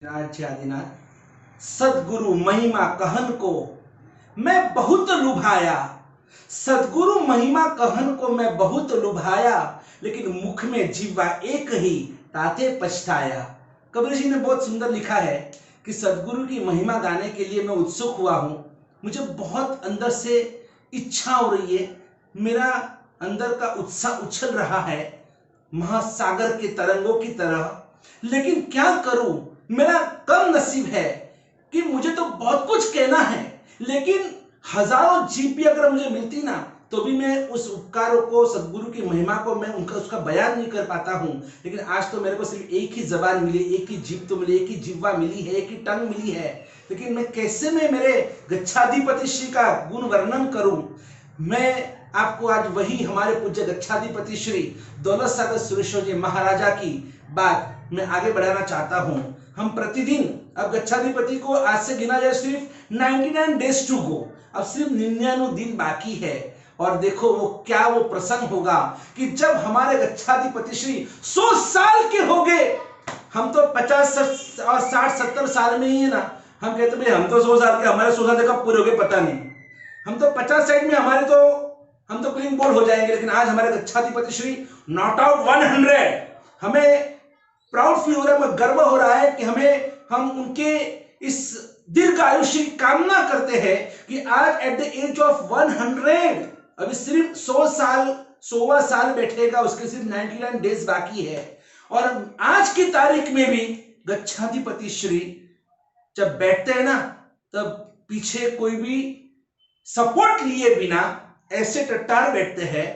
राज्य आदिनाथ सदगुरु महिमा कहन को मैं बहुत लुभाया। सदगुरु महिमा कहन को मैं बहुत लुभाया, लेकिन मुख में जीवा एक ही ताते पछताया। कबीर जी ने बहुत सुंदर लिखा है कि सदगुरु की महिमा गाने के लिए मैं उत्सुक हुआ हूं। मुझे बहुत अंदर से इच्छा हो रही है, मेरा अंदर का उत्साह उछल रहा है महासागर के तरंगों की तरह। लेकिन क्या करूं, मेरा कम नसीब है कि मुझे तो बहुत कुछ कहना है, लेकिन हजारों जीभ भी अगर मुझे मिलती ना, तो भी मैं उस उपकारों को, सदगुरु की महिमा को मैं उसका बयान नहीं कर पाता हूं। लेकिन आज तो मेरे को सिर्फ एक ही जबान मिली, एक ही जीभ तो मिली, एक ही जिह्वा मिली है, एक ही टंग मिली है। लेकिन मैं कैसे में मेरे गच्छाधिपति श्री का गुण वर्णन करूं। मैं आपको आज वही हमारे पूज्य गच्छाधिपति श्री दौलत सागर सुरेश्वर जी महाराजा की बात मैं आगे बढ़ाना चाहता हूं। हम प्रतिदिन, अब गच्छाधिपति को आज से गिना जाए सिर्फ 99 डेज टू गो, अब सिर्फ 99 दिन बाकी है। और देखो वो प्रसंग होगा कि जब हमारे गच्छाधिपति श्री 100 साल के हो गए। हम तो 50 और 60-70 साल में ही है ना, हम कहते भाई हम तो 100 साल के, हमारे 100 साल कब पूरे हो गए पता नहीं। हम तो 50 साइड में हम तो क्लीन बोल्ड हो जाएंगे। लेकिन आज हमारे गच्छाधिपति श्री नॉट आउट 100, हमें प्राउड फील हो रहा है, गर्व हो रहा है कि हम उनके इस दीर्घ आयुष्य की कामना करते हैं कि आज एट द एज ऑफ 100, अभी सिर्फ 100वां साल बैठेगा, उसके सिर्फ 99 डेज बाकी है। और आज की तारीख में भी गच्छाधिपति श्री जब बैठते हैं ना, तब पीछे कोई भी सपोर्ट लिए बिना ऐसे टट्टार बैठते हैं।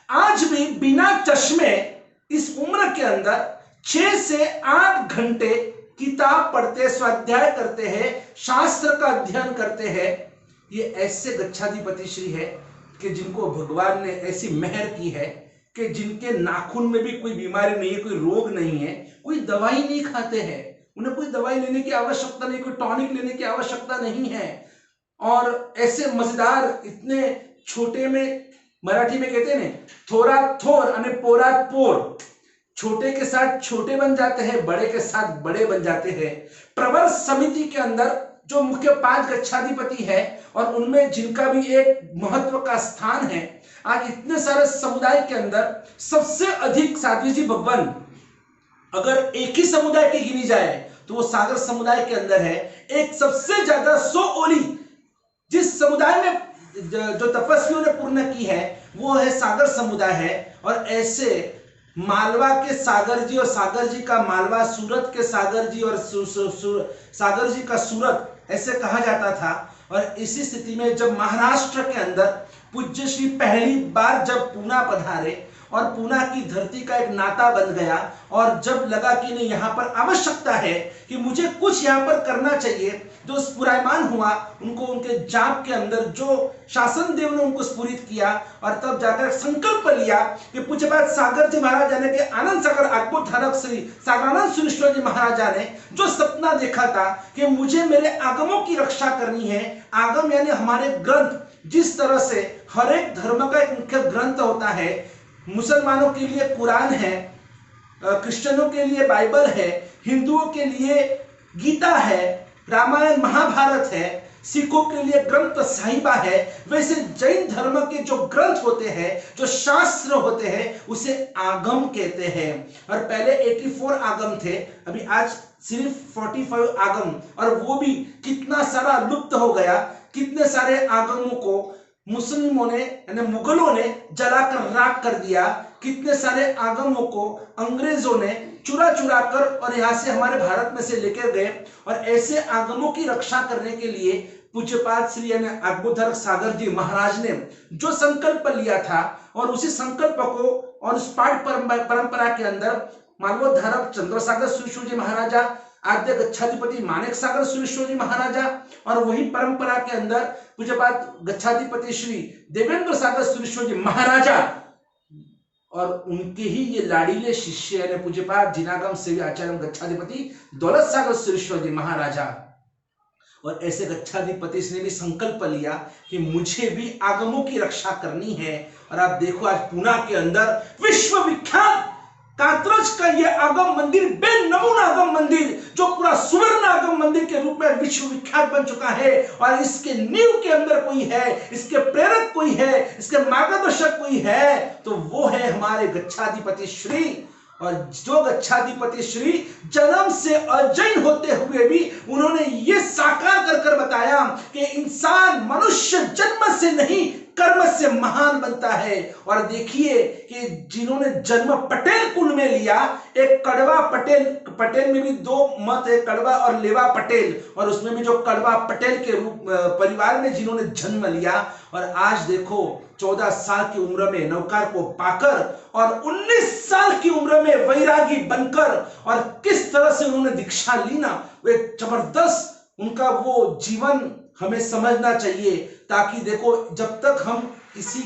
आज भी बिना चश्मे इस उम्र के अंदर 6 से 8 घंटे किताब पढ़ते, स्वाध्याय करते हैं, शास्त्र का अध्ययन करते हैं। ये ऐसे गच्छाधिपति श्री है कि जिनको भगवान ने ऐसी मेहर की है कि जिनके नाखून में भी कोई बीमारी नहीं है, कोई रोग नहीं है, कोई दवाई नहीं खाते हैं, उन्हें कोई दवाई लेने की आवश्यकता नहीं, कोई टॉनिक लेने की आवश्यकता नहीं है। और ऐसे मजेदार, इतने छोटे में, मराठी में कहते हैं थोरा थोर अने पोरा पोर, छोटे के साथ छोटे बन जाते हैं, बड़े के साथ बड़े बन जाते हैं। प्रवर समिति के अंदर जो मुख्य 5 गच्छाधिपति है और उनमें जिनका भी एक महत्व का स्थान है, आज इतने सारे समुदाय के अंदर सबसे अधिक साध्वी जी भगवान अगर एक ही समुदाय की गिनी जाए तो वो सागर समुदाय के अंदर है। एक सबसे ज्यादा 100 ओली जिस समुदाय में जो तपस्वियों ने पूर्ण की है वो है सागर समुदाय है। और ऐसे मालवा के सागर जी और सागर जी का मालवा, सूरत के सागर जी और सागर जी का सूरत, ऐसे कहा जाता था। और इसी स्थिति में जब महाराष्ट्र के अंदर पूज्य श्री पहली बार जब पूना पधारे और पूना की धरती का एक नाता बन गया, और जब लगा कि नहीं, यहाँ पर आवश्यकता है कि मुझे कुछ यहाँ पर करना चाहिए, जो स्फुरायमान हुआ उनको उनके जाप के अंदर जो शासन देव ने उनको स्फुरित किया। और तब जाकर संकल्प लिया कि पूज्यपाद सागर जी महाराज ने के आनंद सागर अद्भुतधारक श्री सागरानंद सुरेश्वर जी महाराजा ने जो सपना देखा था कि मुझे मेरे आगमों की रक्षा करनी है। आगम यानी हमारे ग्रंथ, जिस तरह से हर एक धर्म का एक मुख्य ग्रंथ होता है। मुसलमानों के लिए कुरान है, क्रिश्चियनों के लिए बाइबल है, हिंदुओं के लिए गीता है, रामायण महाभारत है, सिखों के लिए ग्रंथ साहिबा है। वैसे जैन धर्म के जो ग्रंथ होते हैं, जो शास्त्र होते हैं, उसे आगम कहते हैं। और पहले 84 आगम थे, अभी आज सिर्फ 45 आगम, और वो भी कितना सारा लुप्त हो गया। कितने सारे आगमों को मुस्लिमों ने यानी मुगलों ने जलाकर राख कर दिया, कितने सारे आगमों को अंग्रेजों ने चुरा कर और यहां से हमारे भारत में से लेकर गए। और ऐसे आगमों की रक्षा करने के लिए पूज्यपाद श्री यानी अद्भुतधारक सागर जी महाराज ने जो संकल्प लिया था, और उसी संकल्प को और उस पाठ परंपरा के अंदर मालवोद्धारक चंद्रसागर सुरेश्वर जी महाराजा, आद्य गच्छाधिपति माणिक सागर सुरेश्वर जी महाराजा, और वही परंपरा के अंदर पूज्यपाद गच्छाधिपति श्री देवेंद्र सागर सुरेश्वर जी महाराजा और उनके ही ये लाडीले शिष्य यानी पूज्यपाद जिनागम सेवी आचार्य गच्छाधिपति दौलत सागर सुरेश्वर जी महाराजा। और ऐसे गच्छाधिपति ने भी संकल्प लिया कि मुझे भी आगमों की रक्षा करनी है। और आप देखो आज पूना के अंदर विश्व विख्यात कात्रज का यह आगम मंदिर बेनमूना आगम मंदिर, जो पूरा सुवर्ण आगम मंदिर के रूप में विश्व विख्यात बन चुका है, और इसके नींव के अंदर कोई है, इसके प्रेरक कोई है, इसके मार्गदर्शक कोई है, तो वो है हमारे गच्छाधिपति श्री। और जो गच्छाधिपति श्री जन्म से अजैन होते हुए भी उन्होंने ये साकार कर कर बताया कि इंसान मनुष्य जन्म से नहीं कर्म से महान बनता है। और देखिए कि जिन्होंने जन्म पटेल कुल में लिया, एक कड़वा पटेल, पटेल में भी दो मत है, कड़वा और लेवा पटेल, और उसमें भी जो कड़वा पटेल के रूप परिवार में जिन्होंने जन्म लिया, और आज देखो 14 साल की उम्र में नौकार को पाकर और 19 साल की उम्र में वैरागी बनकर, और किस तरह से उन्होंने दीक्षा ली ना, वो एक जबरदस्त उनका वो जीवन हमें समझना चाहिए। ताकि देखो जब तक हम किसी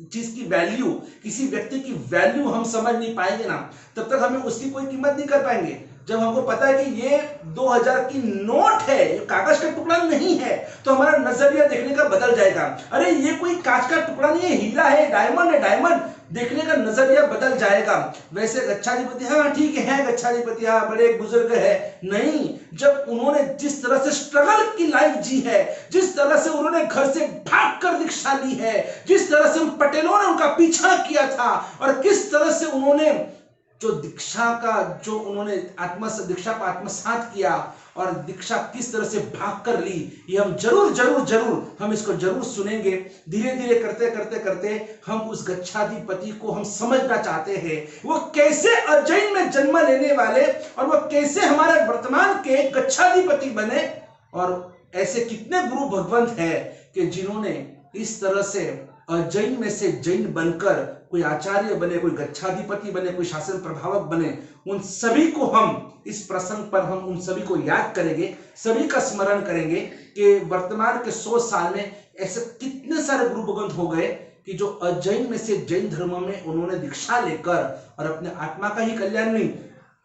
चीज की वैल्यू, किसी व्यक्ति की वैल्यू हम समझ नहीं पाएंगे ना, तब तक हमें उसकी कोई कीमत नहीं कर पाएंगे। जब हमको पता है कि ये 2000 की नोट है, ये कागज का टुकड़ा नहीं है, तो हमारा नजरिया देखने का बदल जाएगा। अरे ये कोई कांच का टुकड़ा नहीं है, हीरा है, डायमंड है, डायमंड, देखने का नजरिया बदल जाएगा। वैसे गच्छाधिपति, हाँ ठीक है गच्छाधिपति, हाँ बड़े बुजुर्ग है, नहीं, जब उन्होंने जिस तरह से स्ट्रगल की लाइफ जी है, जिस तरह से उन्होंने घर से भागकर दीक्षा ली है, जिस तरह से उन पटेलों ने उनका पीछा किया था, और किस तरह से उन्होंने जो दीक्षा का जो उन्होंने दीक्षा को आत्मसात किया, और दीक्षा किस तरह से भाग कर ली, ये हम जरूर हम इसको जरूर सुनेंगे। धीरे धीरे करते करते करते हम उस गच्छाधिपति को हम समझना चाहते हैं, वो कैसे अजैन में जन्म लेने वाले, और वो कैसे हमारे वर्तमान के गच्छाधिपति बने। और ऐसे कितने गुरु भगवंत है कि जिन्होंने इस तरह से अजैन में से जैन बनकर कोई आचार्य बने, कोई गच्छाधिपति बने, कोई शासन प्रभावक बने। उन सभी को हम इस प्रसंग पर हम उन सभी को याद करेंगे, सभी का स्मरण करेंगे कि वर्तमान के 100 साल में ऐसे कितने सारे गुरु भगवंत हो गए कि जो अजैन में से जैन धर्म में उन्होंने दीक्षा लेकर और अपने आत्मा का ही कल्याण नहीं,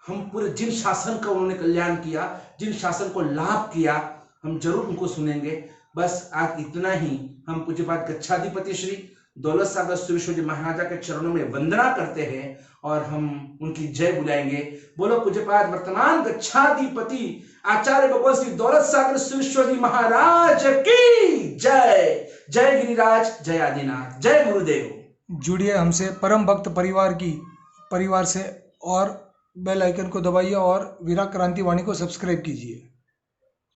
हम पूरे जिन शासन का उन्होंने कल्याण किया, जिन शासन को लाभ किया, हम जरूर उनको सुनेंगे। बस आज इतना ही। हम पूज्यपाद गच्छाधिपति श्री दौलत सागर सुरेश्वर जी महाराजा के चरणों में वंदना करते हैं और हम उनकी जय बुलाएंगे। बोलो पूज्यपाद वर्तमान गच्छाधिपति आचार्य भगवान श्री दौलत सागर सुरेश्वर जी महाराज की जय। जय गिरिराज, जय आदिनाथ, जय गुरुदेव। जुड़िए हमसे परम भक्त परिवार से, और बेल आइकन को दबाइए और विराट क्रांति वाणी को सब्सक्राइब कीजिए।